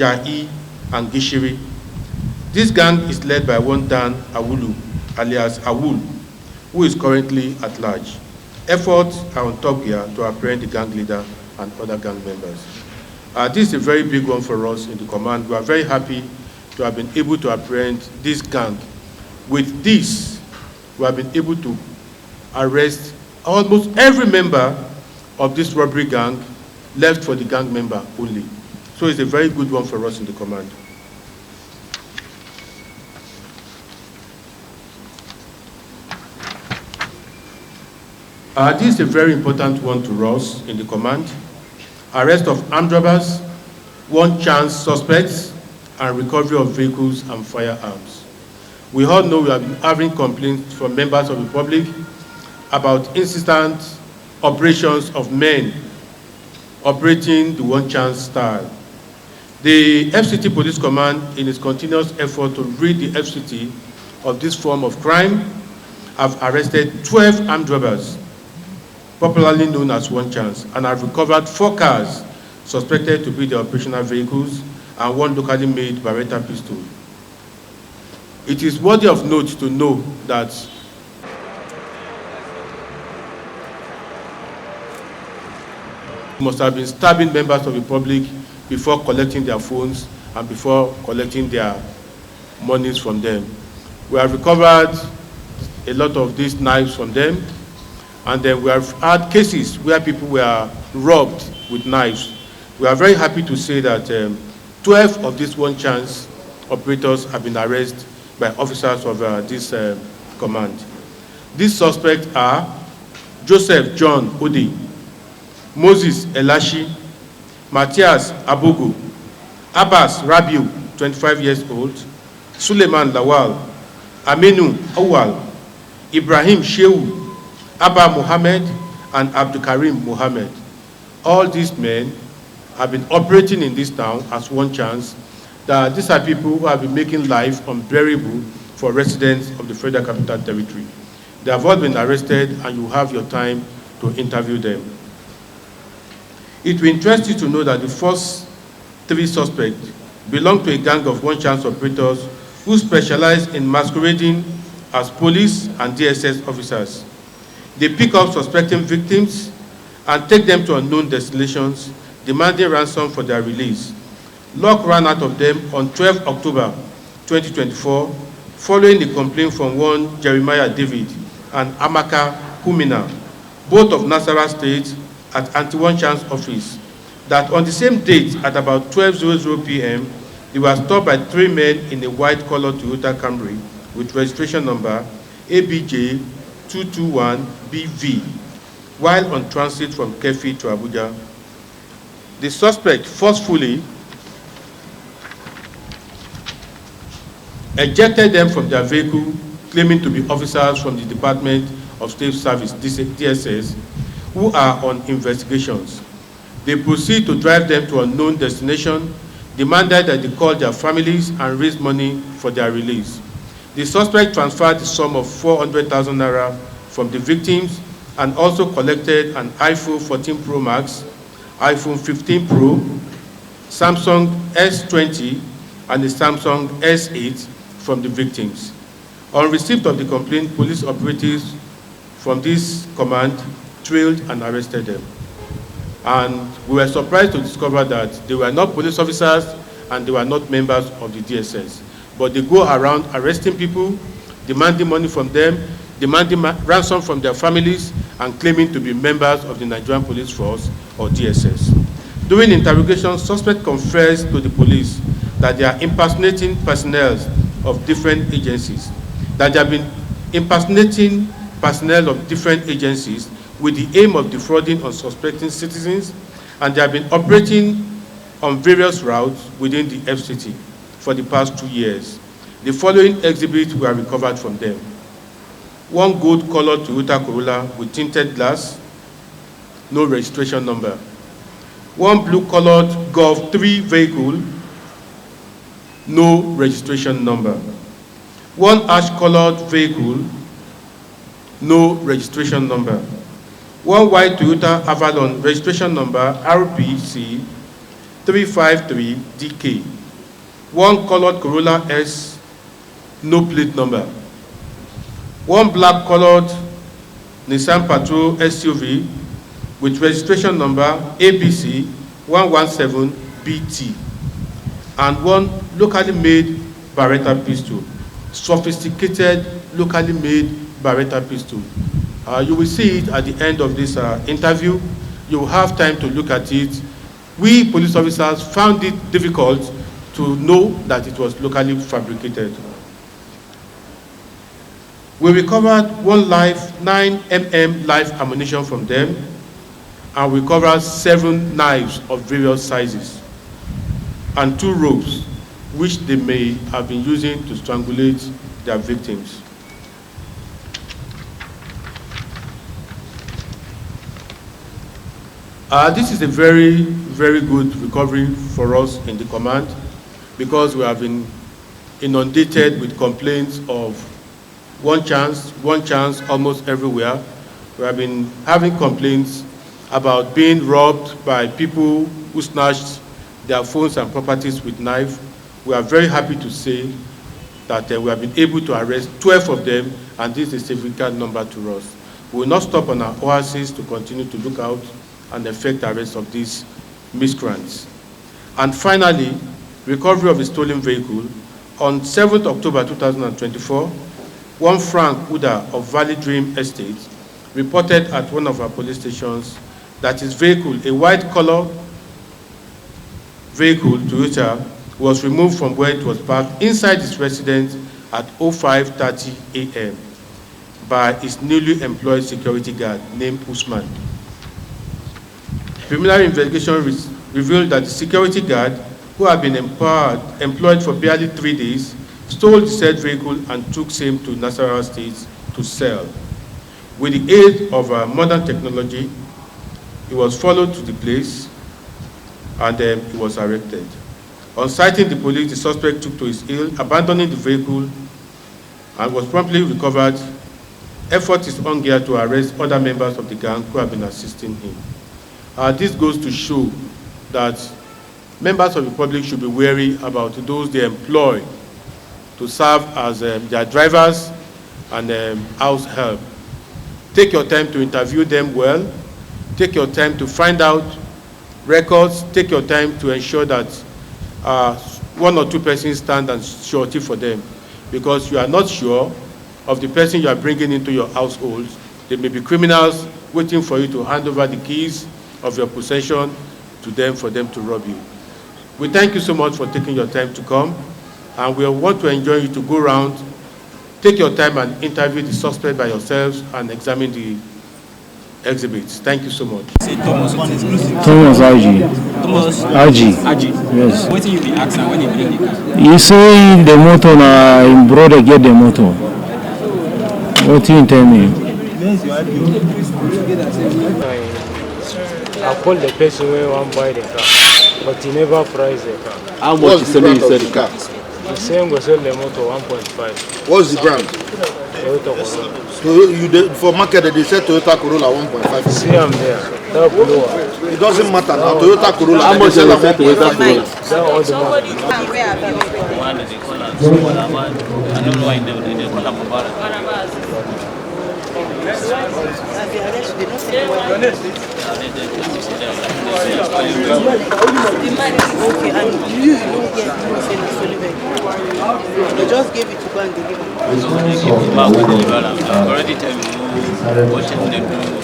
Jai, and Gishiri. This gang is led by one Dan Awulu, alias Awul, who is currently at large. Efforts are on top gear to apprehend the gang leader and other gang members. This is a very big one for us in the command. We are very happy to have been able to apprehend this gang. With this, we have been able to arrest almost every member of this robbery gang, left for the gang member only. So it's a very good one for us in the command. This is a very important one to us in the command. Arrest of armed robbers, one chance suspects, and recovery of vehicles and firearms. We all know we have been having complaints from members of the public about insistent operations of men operating the one chance style. The FCT Police Command, in its continuous effort to rid the FCT of this form of crime, have arrested 12 armed robbers, popularly known as one chance, and have recovered 4 cars suspected to be the operational vehicles and 1 locally made Beretta pistol. It is worthy of note to know that must have been stabbing members of the public before collecting their phones and before collecting their monies from them. We have recovered a lot of these knives from them, and then we have had cases where people were robbed with knives. We are very happy to say that 12 of these one chance operators have been arrested by officers of this command. These suspects are Joseph John Odi, Moses Elashi, Matthias Abogo, Abbas Rabiu, 25 years old, Suleiman Lawal, Aminu Awal, Ibrahim Shehu, Abba Mohammed, and Abdul Karim Mohammed. All these men have been operating in this town as one chance. That these are people who have been making life unbearable for residents of the Federal Capital Territory. They have all been arrested, and you have your time to interview them. It will interest you to know that the first 3 suspects belong to a gang of one chance operators who specialize in masquerading as police and DSS officers. They pick up suspecting victims and take them to unknown destinations, demanding ransom for their release. Luck ran out of them on 12 October 2024, following a complaint from one Jeremiah David and Amaka Kumina, both of Nasarawa State, at Anti-One Chance office, that on the same date at about 12:00 p.m., they were stopped by 3 men in a white-colored Toyota Camry with registration number ABJ 221BV, while on transit from Kefi to Abuja. The suspect forcefully ejected them from their vehicle, claiming to be officers from the Department of State Service, DSS, who are on investigations. They proceed to drive them to a known destination, demanded that they call their families and raise money for their release. The suspect transferred the sum of 400,000 naira from the victims and also collected an iPhone 14 Pro Max, iPhone 15 Pro, Samsung S20, and the Samsung S8 from the victims. On receipt of the complaint, police operatives from this command trailed and arrested them. And we were surprised to discover that they were not police officers and they were not members of the DSS. But they go around arresting people, demanding money from them, demanding ransom from their families, and claiming to be members of the Nigerian Police Force or DSS. During interrogation, suspect confessed to the police that they are impersonating personnel of different agencies, that they have been impersonating personnel of different agencies with the aim of defrauding unsuspecting citizens, and they have been operating on various routes within the FCT for the past 2 years. The following exhibits were recovered from them: 1 gold-colored Toyota Corolla with tinted glass, no registration number; 1 blue-colored Golf 3 vehicle, no registration number; 1 ash-colored vehicle, no registration number; 1 white Toyota Avalon, registration number RPC 353DK, one colored Corolla S, no plate number, one black colored Nissan Patrol SUV with registration number ABC 117BT, and one locally made Beretta pistol, sophisticated locally made Beretta pistol. You will see it at the end of this interview. You will have time to look at it. We police officers found it difficult to know that it was locally fabricated. We recovered one live 9mm live ammunition from them, and we recovered 7 knives of various sizes and 2 ropes, which they may have been using to strangulate their victims. This is a very, very good recovery for us in the command, because we have been inundated with complaints of one chance almost everywhere. We have been having complaints about being robbed by people who snatched their phones and properties with knives. We are very happy to say that we have been able to arrest 12 of them, and this is a significant number to us. We will not stop on our oasis to continue to look out and effect the arrest of these miscreants. And finally, recovery of a stolen vehicle. On 7th October 2024, one Frank Uda of Valley Dream Estate reported at one of our police stations that his vehicle, a white color vehicle, Toyota, was removed from where it was parked inside his residence at 05:30 a.m. by his newly employed security guard named Usman. Preliminary investigation revealed that the security guard, who had been employed for barely 3 days, stole the said vehicle and took same to Nasarawa State to sell. With the aid of modern technology, he was followed to the place and he was arrested. On citing the police, the suspect took to his heel, abandoning the vehicle, and was promptly recovered. Effort is on gear to arrest other members of the gang who have been assisting him. This goes to show that members of the public should be wary about those they employ to serve as their drivers and house help. Take your time to interview them well. Take your time to find out records. Take your time to ensure that 1 or 2 persons stand and surety for them, because you are not sure of the person you are bringing into your household. There may be criminals waiting for you to hand over the keys of your possession to them for them to rob you. We thank you so much for taking your time to come, and we want to enjoy you to go around, take your time and interview the suspect by yourselves and examine the exhibits. Thank you so much. Thomas Aji. Thomas Aji. Yes. What do you be asking when you bring the car? You say the motor na him brother get the motor. What do you tell me? I called the person who want to buy the car, but he never priced the car. How much is selling the car? The same will sell the motor 1.5. What's the brand? Toyota Corolla. So for market they said Toyota Corolla 1.5. See, I'm there. That below. It doesn't matter now. Toyota Corolla. How much is Toyota Corolla? That all the money. I don't know why they call up Mubarak. Okay, and you don't get they just gave it to go and deliver. So they give it back with the already tell me what they do.